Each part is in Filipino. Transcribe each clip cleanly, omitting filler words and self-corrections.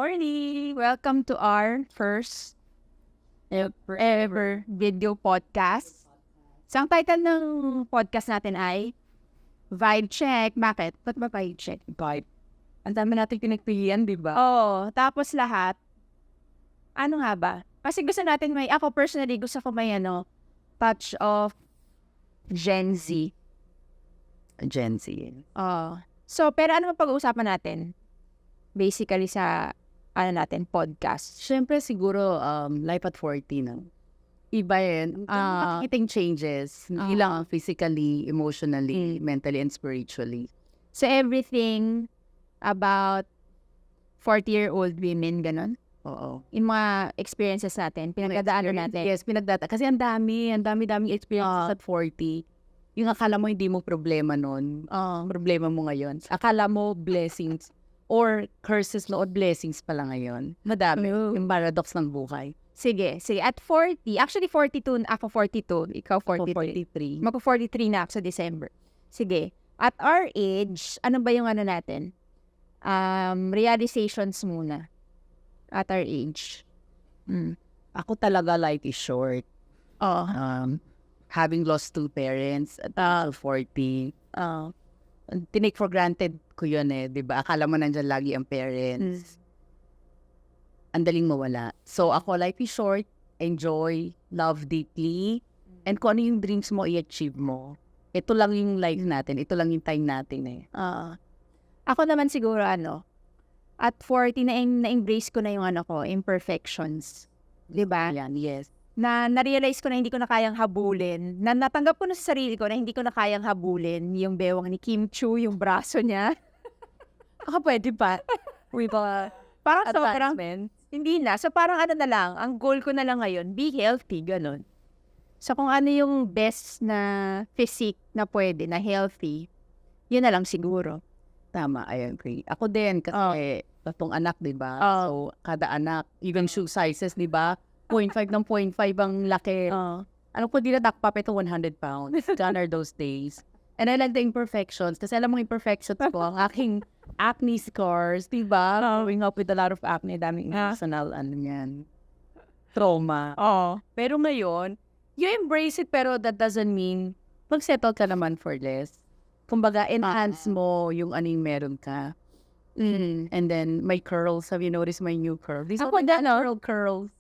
morning! Welcome to our first ever video podcast. So, ang title ng podcast natin ay Vibe Check. Bakit? Ba't ba Vibe Check? Vibe. Ang dami natin pinagpilian, di ba? Oo. Tapos lahat, ano nga ba? Kasi gusto natin ako personally, gusto ko may touch of Gen Z. Gen Z. Oo. So, pero ano ang pag-uusapan natin? Basically sa, podcast. Siyempre siguro, life at 40 na. Iba yan. Makikiting changes. Hindi lang physically, emotionally, mentally, and spiritually. So, everything about 40-year-old women, ganon? Oo. Yung mga experiences natin, pinagdadaanan natin. Yes, Kasi ang dami-daming experiences at 40. Yung akala mo hindi mo problema nun. Problema mo ngayon. Akala mo blessings or curses no, or blessings pala ngayon. Madami. Yung paradox ng buhay. Sige. At 40, actually 42, ako 42, ikaw 43. 43. Magpo-43 na ako sa December. Sige. At our age, ano ba yung natin? Realizations muna. At our age. Ako talaga life is short. Having lost two parents at 40. Tinake for granted ko yun di ba? Akala mo nandyan lagi ang parents. Ang daling mawala. So ako, life is short, enjoy, love deeply, and kung ano yung dreams mo, i-achieve mo. Ito lang yung life natin, ito lang yung time natin Ako naman siguro at 40 na-embrace ko na yung imperfections. Diba? Yan, yes. Na-realize ko na hindi ko na kayang habulin. Natanggap ko na sa sarili ko na hindi ko na kayang habulin yung bewang ni Kim Chu, yung braso niya. Pwede pa. Parang sobrang, hindi na. So parang na lang, ang goal ko na lang ngayon, be healthy, ganun. So kung ano yung best na physique na pwede, na healthy, yun na lang siguro. Tama, I agree. Ako din, kasi tatlong anak, di ba? So, kada anak, even shoe sizes, di ba? 0.5 ng 0.5 ang laki. Alam ko, di na dakpap ito 100 pounds. Gone are those days. And I like the imperfections. Kasi alam mo imperfections ko, ang aking acne scars, di ba? Growing up with a lot of acne, daming personal, trauma. Pero ngayon, you embrace it, pero that doesn't mean mag-settle ka naman for less. Kumbaga, enhance mo yung yung meron ka. And then, my curls, have you noticed my new curls? These are natural curls.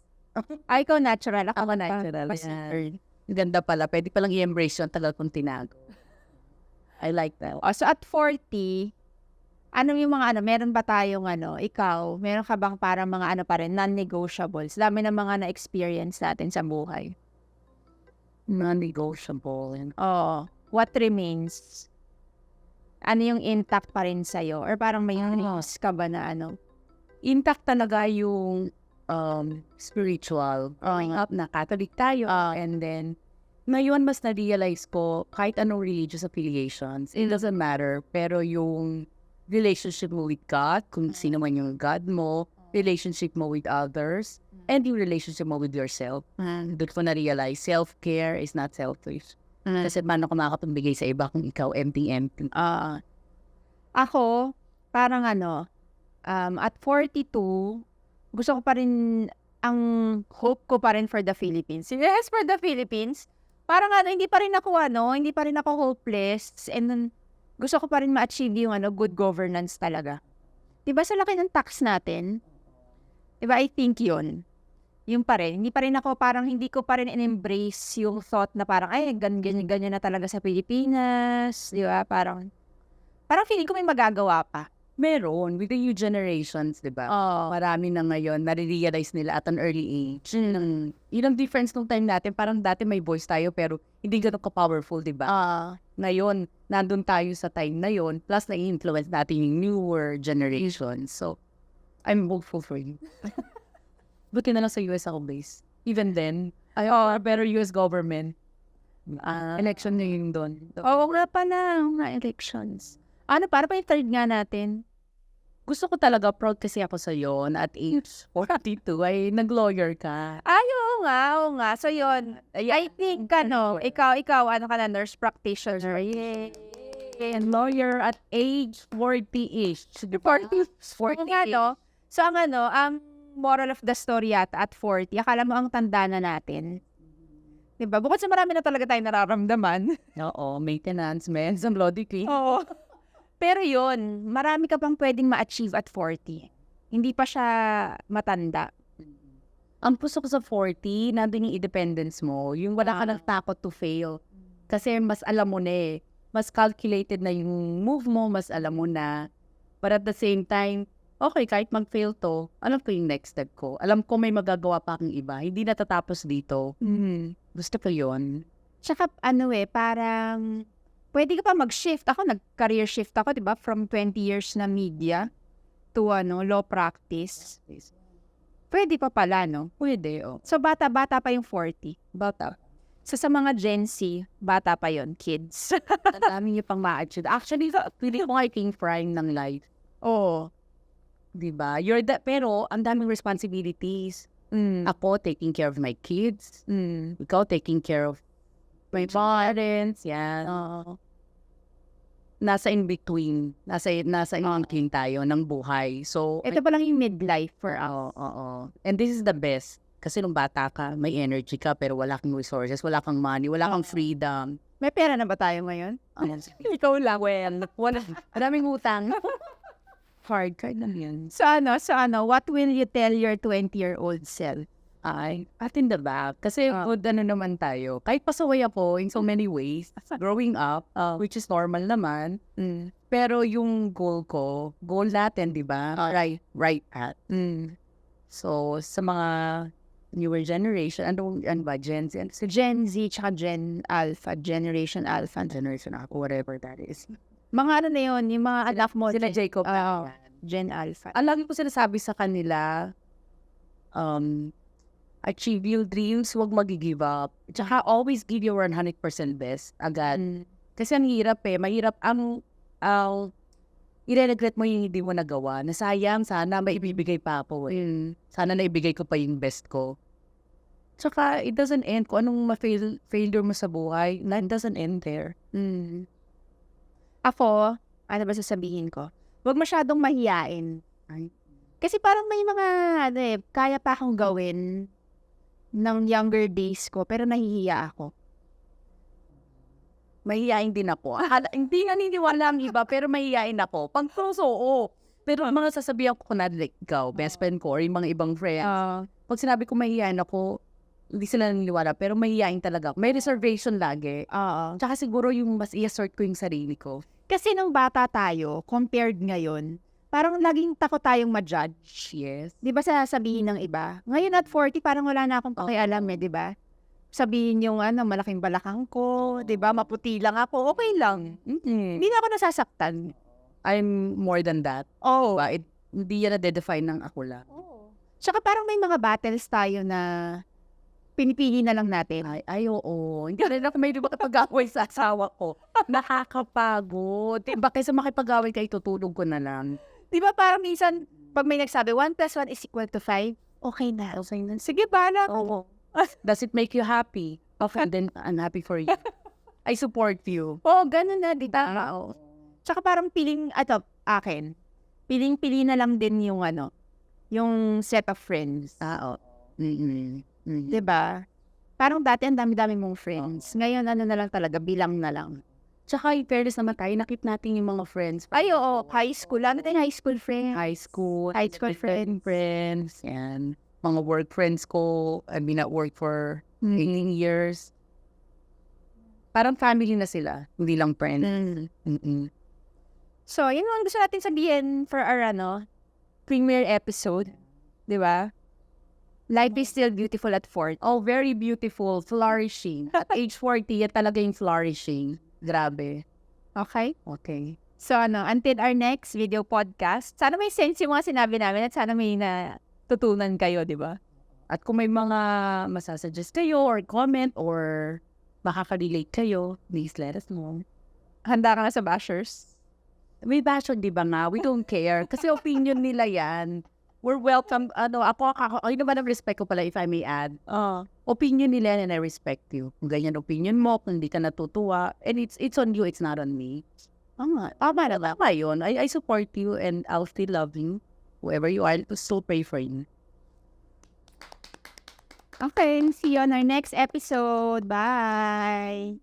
Ay, ikaw natural. Ako natural. Ganda pala. Pwede palang i-embrace yun. Tagal kong tinago. I like that. So at 40, yung mga meron ba tayong ikaw, meron ka bang parang mga pa rin, non-negotiables? Dami ng mga na-experience natin sa buhay. Non-negotiable. What remains? Ano yung intact pa rin sa'yo? Or parang may news ka ba na Intact talaga yung spiritual. Growing up na Catholic tayo. And then, ngayon mas na-realize ko, kahit anong religious affiliations, it doesn't matter. Pero yung relationship mo with God, kung sino man yung God mo, relationship mo with others, and yung relationship mo with yourself. Doon ko na-realize, self-care is not selfish. Kasi paano ko makakapagbigay sa iba kung ikaw empty-empty? Ako, parang at 42, gusto ko pa rin, ang hope ko pa rin for the Philippines. Yes, for the Philippines. Parang hindi pa rin ako hopeless. And then, gusto ko pa rin ma-achieve yung good governance talaga. Diba sa laki ng tax natin? Diba, I think yun. Yung pa rin. Hindi ko pa rin in-embrace yung thought na parang, ay, ganyan na talaga sa Pilipinas. Diba? Parang feeling ko may magagawa pa. Meron, with the new generations, di ba? Marami na ngayon, nare-realize nila at an early age. Yun ang difference nung time natin. Parang dati may voice tayo, pero hindi ganun ka-powerful, di ba? Ngayon, nandun tayo sa time na yun, plus na-influence natin yung newer generation. So, I'm hopeful for you. Buti na lang sa US ako base. Even then, better US government. Election na yun doon. Oo nga pala, mga elections. Para pa yung third nga natin? Gusto ko talaga, proud kasi ako sa'yo na at age 42 ay nag-lawyer ka. Ay, oo nga. So yun, I think, ikaw, ka na, nurse practitioner. Yay! And lawyer at age 40-ish. 40. 40. So, ang moral of the story yata at 40, akala mo ang tanda na natin. 'Di ba? Bukod sa marami na talaga tayong nararamdaman. Oo, maintenance, men, some bloody clean. Oo. Pero yun, marami ka pang pwedeng ma-achieve at 40. Hindi pa siya matanda. Ang puso ko sa 40, nandun yung independence mo. Yung wala ka ng takot to fail. Kasi mas alam mo na eh. Mas calculated na yung move mo, mas alam mo na. But at the same time, okay, kahit mag-fail to, alam ko yung next step ko. Alam ko may magagawa pa akong iba. Hindi natatapos dito. Gusto ko yun. Tsaka parang pwede ka pa mag-shift. Ako, nag-career shift ako, di ba? From 20 years na media to law practice. Pwede pa pala, no? Pwede, oh. So, bata-bata pa yung 40. Bata. So, sa mga Gen Z, bata pa yon kids. Ang dami niyo pang ma-achieve. Actually, pili ko nga yung prime ng life. Oo. Diba? Pero, ang daming responsibilities. Ako, taking care of my kids. Ikaw, taking care of my parents. Yan. Nasa in-between. Nasa in-between tayo ng buhay. So, Ito pa lang yung midlife for us. oo. And this is the best. Kasi nung bata ka, may energy ka, pero wala kang resources, wala kang money, wala kang freedom. May pera na ba tayo ngayon? Ikaw lang. Well, wala. Maraming utang. Hard card lang yan. So, what will you tell your 20-year-old self? Ay, pat in the back. Kasi good naman tayo. Kahit pasaway ako in so many ways, growing up, which is normal naman. Pero yung goal natin, di ba? Right path. So, sa mga newer generation, ano ba? Gen Z? So, Gen Z tsaka Gen Alpha, Generation Alpha. Generation Alpha, whatever that is. Mga na yun, yung mga anak mo. Sila Jacob. Gen Alpha. Ang lagi ko sinasabi sa kanila, achieve your dreams, huwag mag-give up. Tsaka always give your 100% best agad. Kasi ang hirap eh. Mahirap ang i-regret mo yung hindi mo nagawa. Nasayang, sana may ibibigay pa ako eh. Sana naibigay ko pa yung best ko. Tsaka it doesn't end. Kung anong failure mo sa buhay, it doesn't end there. Ako, ano ba sasabihin ko? Huwag masyadong mahiyain. Kasi parang may mga, kaya pa akong gawin ng younger days ko, pero nahihiya ako. Mahihiyain din ako. Hindi naniniwala ang iba, pero mahihiyain ako. Pag puso, oo. Pero mga sasabihan ko na, like, ikaw, best friend ko, or yung mga ibang friends. Pag sinabi ko mahihiyain ako, hindi sila naniniwala, pero mahihiyain talaga ako. May reservation lagi. Tsaka siguro yung mas i-assert ko yung sarili ko. Kasi nung bata tayo, compared ngayon, parang laging takot tayong ma-judge. Yes. Di ba sasabihin ng iba? Ngayon at 40, parang wala na akong pakialam di ba? Sabihin yung malaking balakang ko, di ba? Maputi lang ako, okay lang. Hindi na ako nasasaktan. I'm more than that. Diba? Hindi yan na-define ng ako lang. Tsaka parang may mga battles tayo na pinipili na lang natin. Ay, oo. Hindi rin ako may makipag-away sa asawa ko. Nakakapagod. Diba, kaysa makipag-away kayo, tutulog ko na lang. Di ba parang minsan, pag may nagsabi, 1 + 1 = 5, okay na. Sige, bala. Does it make you happy? Okay, then I'm happy for you. I support you. Ganun na, di ba? Tsaka parang akin, piling-pili na lang din yung yung set of friends. Diba? Parang dati ang dami-dami mong friends. Ngayon, na lang talaga, bilang na lang. Tsaka, in fairness naman tayo, nakip natin yung mga friends. Ay, oo, high school. Ano din high school friends? High school friends. Yan. Mga work friends ko, I've been at work for 18 years. Parang family na sila, hindi lang friends. So, yun ang gusto natin sabihin for our premiere episode. Diba? Life is still beautiful at 40. Oh, very beautiful. Flourishing. At age 40, yan talaga yung flourishing. Grabe. Okay? Okay. So, until our next video podcast, sana may sense yung mga sinabi namin at sana may natutunan kayo, di ba? At kung may mga masasuggest kayo or comment or makaka-relate kayo, please let us know. Handa ka na sa bashers? May basher, di ba nga? We don't care. Kasi opinion nila yan. We're welcome. Ako naman ang respect ko pala, if I may add. Opinion nila and I respect you. Kung ganyan opinion mo, kung hindi ka natutuwa, and it's on you, it's not on me. Tama yun. I support you and I'll still love you. whoever you are, to still pray for you. Okay, see you on our next episode. Bye!